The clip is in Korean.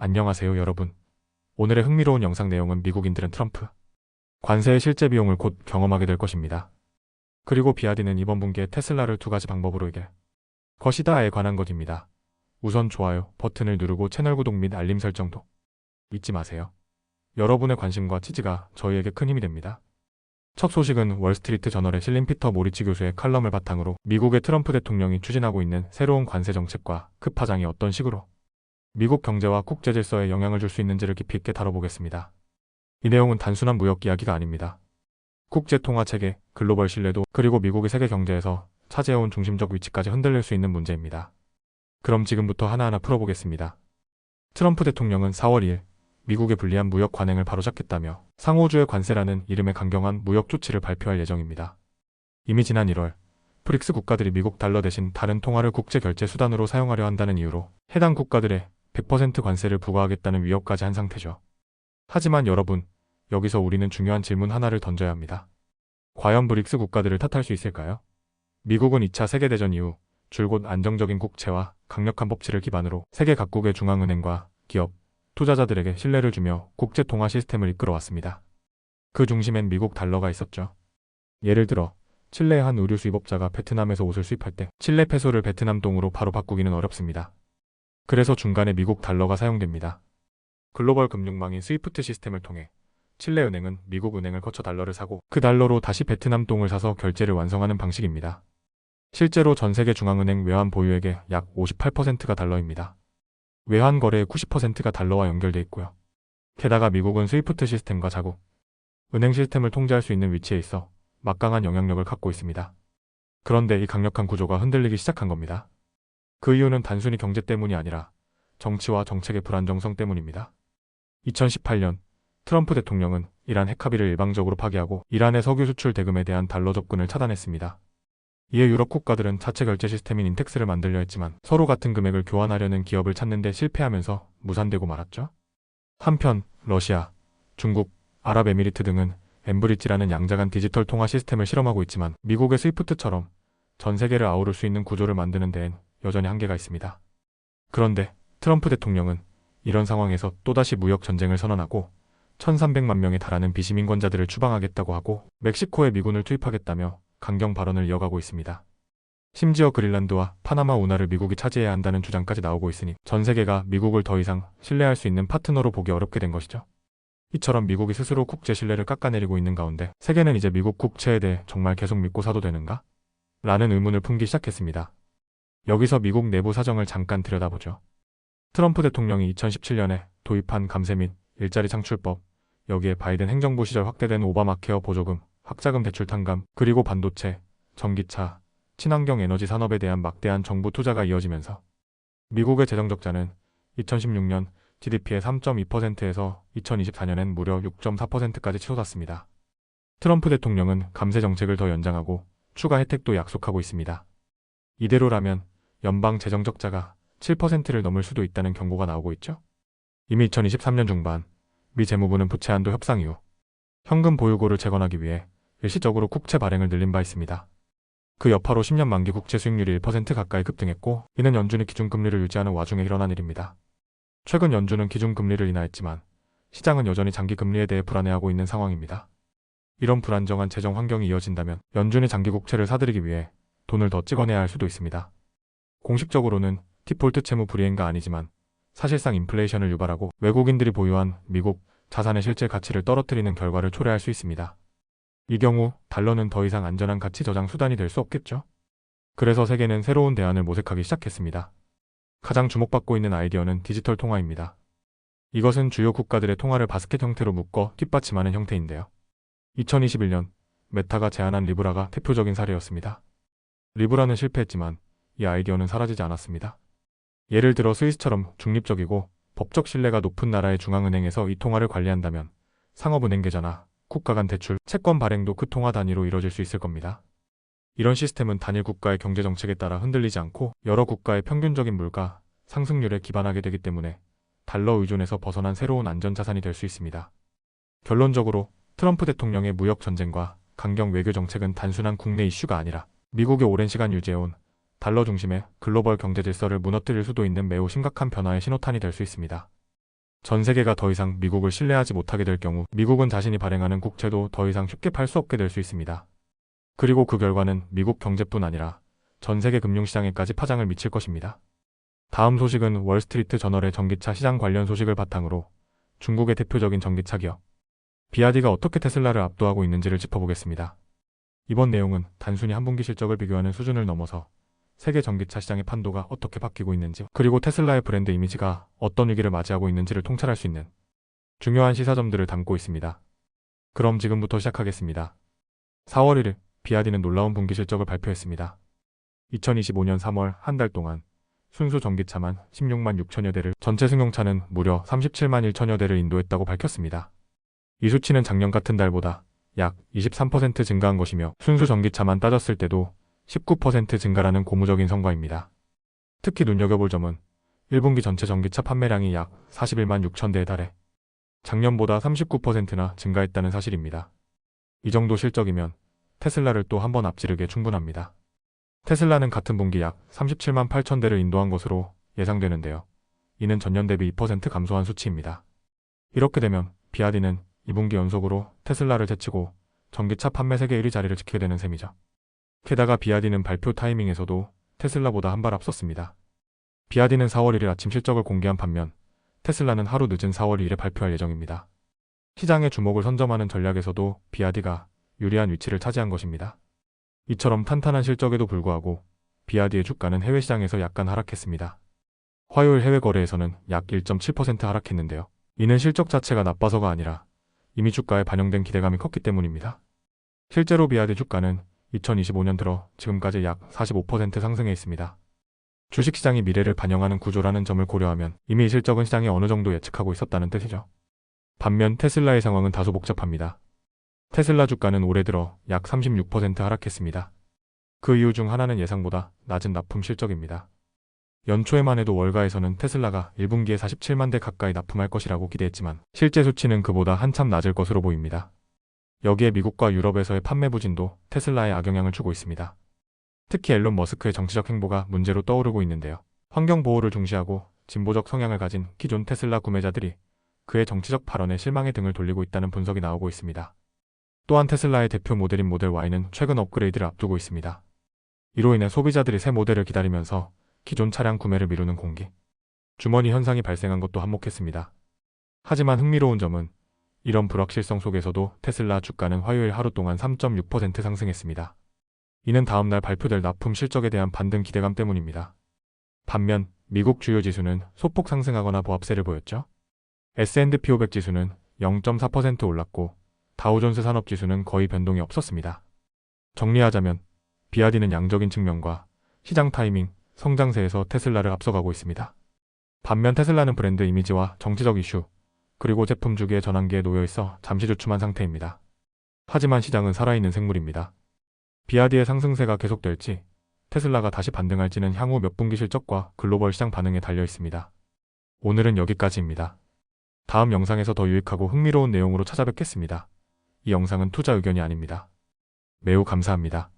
안녕하세요 여러분. 오늘의 흥미로운 영상 내용은 미국인들은 트럼프 관세의 실제 비용을 곧 경험하게 될 것입니다. 그리고 비아디는 이번 분기에 테슬라를 두 가지 방법으로 이길 것이다에 관한 것입니다. 우선 좋아요 버튼을 누르고 채널 구독 및 알림 설정도 잊지 마세요. 여러분의 관심과 지지가 저희에게 큰 힘이 됩니다. 첫 소식은 월스트리트 저널에 실린 피터 모리치 교수의 칼럼을 바탕으로 미국의 트럼프 대통령이 추진하고 있는 새로운 관세 정책과 그 파장이 어떤 식으로 미국 경제와 국제 질서에 영향을 줄 수 있는지를 깊이 있게 다뤄보겠습니다. 이 내용은 단순한 무역 이야기가 아닙니다. 국제 통화 체계, 글로벌 신뢰도, 그리고 미국이 세계 경제에서 차지해온 중심적 위치까지 흔들릴 수 있는 문제입니다. 그럼 지금부터 하나하나 풀어보겠습니다. 트럼프 대통령은 4월 2일 미국의 불리한 무역 관행을 바로잡겠다며 상호주의 관세라는 이름의 강경한 무역 조치를 발표할 예정입니다. 이미 지난 1월 브릭스 국가들이 미국 달러 대신 다른 통화를 국제 결제 수단으로 사용하려 한다는 이유로 해당 국가들에 100% 관세를 부과하겠다는 위협까지 한 상태죠. 하지만 여러분, 여기서 우리는 중요한 질문 하나를 던져야 합니다. 과연 브릭스 국가들을 탓할 수 있을까요? 미국은 2차 세계대전 이후 줄곧 안정적인 국채와 강력한 법치를 기반으로 세계 각국의 중앙은행과 기업, 투자자들에게 신뢰를 주며 국제 통화 시스템을 이끌어왔습니다. 그 중심엔 미국 달러가 있었죠. 예를 들어 칠레의 한 의류 수입업자가 베트남에서 옷을 수입할 때 칠레 페소를 베트남 동으로 바로 바꾸기는 어렵습니다. 그래서 중간에 미국 달러가 사용됩니다. 글로벌 금융망인 스위프트 시스템을 통해 칠레 은행은 미국 은행을 거쳐 달러를 사고 그 달러로 다시 베트남 동을 사서 결제를 완성하는 방식입니다. 실제로 전 세계 중앙은행 외환 보유액의 약 58%가 달러입니다. 외환 거래의 90%가 달러와 연결돼 있고요. 게다가 미국은 스위프트 시스템과 자국, 은행 시스템을 통제할 수 있는 위치에 있어 막강한 영향력을 갖고 있습니다. 그런데 이 강력한 구조가 흔들리기 시작한 겁니다. 그 이유는 단순히 경제 때문이 아니라 정치와 정책의 불안정성 때문입니다. 2018년 트럼프 대통령은 이란 핵 합의를 일방적으로 파기하고 이란의 석유 수출 대금에 대한 달러 접근을 차단했습니다. 이에 유럽 국가들은 자체 결제 시스템인 인텍스를 만들려 했지만 서로 같은 금액을 교환하려는 기업을 찾는 데 실패하면서 무산되고 말았죠. 한편 러시아, 중국, 아랍에미리트 등은 엠브리지라는 양자간 디지털 통화 시스템을 실험하고 있지만 미국의 스위프트처럼 전 세계를 아우를 수 있는 구조를 만드는 데엔 여전히 한계가 있습니다. 그런데 트럼프 대통령은 이런 상황에서 또다시 무역 전쟁을 선언하고 1300만 명에 달하는 비시민권자들을 추방하겠다고 하고 멕시코에 미군을 투입하겠다며 강경 발언을 이어가고 있습니다. 심지어 그린란드와 파나마 운하를 미국이 차지해야 한다는 주장까지 나오고 있으니 전 세계가 미국을 더 이상 신뢰할 수 있는 파트너로 보기 어렵게 된 것이죠. 이처럼 미국이 스스로 국제 신뢰를 깎아내리고 있는 가운데 세계는 이제 미국 국채에 대해 정말 계속 믿고 사도 되는가? 라는 의문을 품기 시작했습니다. 여기서 미국 내부 사정을 잠깐 들여다보죠. 트럼프 대통령이 2017년에 도입한 감세 및 일자리 창출법, 여기에 바이든 행정부 시절 확대된 오바마케어 보조금, 학자금 대출 탕감, 그리고 반도체, 전기차, 친환경 에너지 산업에 대한 막대한 정부 투자가 이어지면서 미국의 재정 적자는 2016년 GDP의 3.2%에서 2024년엔 무려 6.4%까지 치솟았습니다. 트럼프 대통령은 감세 정책을 더 연장하고 추가 혜택도 약속하고 있습니다. 이대로라면 연방 재정 적자가 7%를 넘을 수도 있다는 경고가 나오고 있죠. 이미 2023년 중반 미 재무부는 부채 한도 협상 이후 현금 보유고를 재건하기 위해 일시적으로 국채 발행을 늘린 바 있습니다. 그 여파로 10년 만기 국채 수익률이 1% 가까이 급등했고 이는 연준이 기준금리를 유지하는 와중에 일어난 일입니다. 최근 연준은 기준금리를 인하했지만 시장은 여전히 장기금리에 대해 불안해하고 있는 상황입니다. 이런 불안정한 재정 환경이 이어진다면 연준이 장기 국채를 사들이기 위해 돈을 더 찍어내야 할 수도 있습니다. 공식적으로는 디폴트 채무 불이행가 아니지만 사실상 인플레이션을 유발하고 외국인들이 보유한 미국 자산의 실제 가치를 떨어뜨리는 결과를 초래할 수 있습니다. 이 경우 달러는 더 이상 안전한 가치 저장 수단이 될 수 없겠죠. 그래서 세계는 새로운 대안을 모색하기 시작했습니다. 가장 주목받고 있는 아이디어는 디지털 통화입니다. 이것은 주요 국가들의 통화를 바스켓 형태로 묶어 뒷받침하는 형태인데요. 2021년 메타가 제안한 리브라가 대표적인 사례였습니다. 리브라는 실패했지만 이 아이디어는 사라지지 않았습니다. 예를 들어 스위스처럼 중립적이고 법적 신뢰가 높은 나라의 중앙은행에서 이 통화를 관리한다면 상업은행 계좌나 국가 간 대출, 채권 발행도 그 통화 단위로 이뤄질 수 있을 겁니다. 이런 시스템은 단일 국가의 경제정책에 따라 흔들리지 않고 여러 국가의 평균적인 물가, 상승률에 기반하게 되기 때문에 달러 의존에서 벗어난 새로운 안전자산이 될 수 있습니다. 결론적으로 트럼프 대통령의 무역 전쟁과 강경 외교 정책은 단순한 국내 이슈가 아니라 미국이 오랜 시간 유지해온 달러 중심의 글로벌 경제 질서를 무너뜨릴 수도 있는 매우 심각한 변화의 신호탄이 될 수 있습니다. 전 세계가 더 이상 미국을 신뢰하지 못하게 될 경우 미국은 자신이 발행하는 국채도 더 이상 쉽게 팔 수 없게 될 수 있습니다. 그리고 그 결과는 미국 경제뿐 아니라 전 세계 금융시장에까지 파장을 미칠 것입니다. 다음 소식은 월스트리트 저널의 전기차 시장 관련 소식을 바탕으로 중국의 대표적인 전기차 기업 비아디가 어떻게 테슬라를 압도하고 있는지를 짚어보겠습니다. 이번 내용은 단순히 한 분기 실적을 비교하는 수준을 넘어서 세계 전기차 시장의 판도가 어떻게 바뀌고 있는지, 그리고 테슬라의 브랜드 이미지가 어떤 위기를 맞이하고 있는지를 통찰할 수 있는 중요한 시사점들을 담고 있습니다. 그럼 지금부터 시작하겠습니다. 4월 1일 비아디는 놀라운 분기 실적을 발표했습니다. 2025년 3월 한 달 동안 순수 전기차만 16만 6천여 대를, 전체 승용차는 무려 37만 1천여 대를 인도했다고 밝혔습니다. 이 수치는 작년 같은 달보다 약 23% 증가한 것이며 순수 전기차만 따졌을 때도 19% 증가라는 고무적인 성과입니다. 특히 눈여겨볼 점은 1분기 전체 전기차 판매량이 약 41만 6천 대에 달해 작년보다 39%나 증가했다는 사실입니다. 이 정도 실적이면 테슬라를 또 한 번 앞지르기에 충분합니다. 테슬라는 같은 분기 약 37만 8천 대를 인도한 것으로 예상되는데요. 이는 전년 대비 2% 감소한 수치입니다. 이렇게 되면 비아디는 2분기 연속으로 테슬라를 제치고 전기차 판매 세계 1위 자리를 지키게 되는 셈이죠. 게다가 비아디는 발표 타이밍에서도 테슬라보다 한 발 앞섰습니다. 비아디는 4월 1일 아침 실적을 공개한 반면 테슬라는 하루 늦은 4월 2일에 발표할 예정입니다. 시장의 주목을 선점하는 전략에서도 비아디가 유리한 위치를 차지한 것입니다. 이처럼 탄탄한 실적에도 불구하고 비아디의 주가는 해외 시장에서 약간 하락했습니다. 화요일 해외 거래에서는 약 1.7% 하락했는데요. 이는 실적 자체가 나빠서가 아니라 이미 주가에 반영된 기대감이 컸기 때문입니다. 실제로 비아디 주가는 2025년 들어 지금까지 약 45% 상승해 있습니다. 주식시장이 미래를 반영하는 구조라는 점을 고려하면 이미 실적은 시장이 어느 정도 예측하고 있었다는 뜻이죠. 반면 테슬라의 상황은 다소 복잡합니다. 테슬라 주가는 올해 들어 약 36% 하락했습니다. 그 이유 중 하나는 예상보다 낮은 납품 실적입니다. 연초에만 해도 월가에서는 테슬라가 1분기에 47만 대 가까이 납품할 것이라고 기대했지만 실제 수치는 그보다 한참 낮을 것으로 보입니다. 여기에 미국과 유럽에서의 판매 부진도 테슬라에 악영향을 주고 있습니다. 특히 앨런 머스크의 정치적 행보가 문제로 떠오르고 있는데요. 환경 보호를 중시하고 진보적 성향을 가진 기존 테슬라 구매자들이 그의 정치적 발언에 실망의 등을 돌리고 있다는 분석이 나오고 있습니다. 또한 테슬라의 대표 모델인 모델 Y는 최근 업그레이드를 앞두고 있습니다. 이로 인해 소비자들이 새 모델을 기다리면서 기존 차량 구매를 미루는 공기, 주머니 현상이 발생한 것도 한몫했습니다. 하지만 흥미로운 점은 이런 불확실성 속에서도 테슬라 주가는 화요일 하루 동안 3.6% 상승했습니다. 이는 다음날 발표될 납품 실적에 대한 반등 기대감 때문입니다. 반면 미국 주요 지수는 소폭 상승하거나 보합세를 보였죠. S&P 500 지수는 0.4% 올랐고 다우존스 산업지수는 거의 변동이 없었습니다. 정리하자면 비아디는 양적인 측면과 시장 타이밍, 성장세에서 테슬라를 앞서가고 있습니다. 반면 테슬라는 브랜드 이미지와 정치적 이슈, 그리고 제품 주기의 전환기에 놓여 있어 잠시 주춤한 상태입니다. 하지만 시장은 살아있는 생물입니다. 비아디의 상승세가 계속될지 테슬라가 다시 반등할지는 향후 몇 분기 실적과 글로벌 시장 반응에 달려 있습니다. 오늘은 여기까지입니다. 다음 영상에서 더 유익하고 흥미로운 내용으로 찾아뵙겠습니다. 이 영상은 투자 의견이 아닙니다. 매우 감사합니다.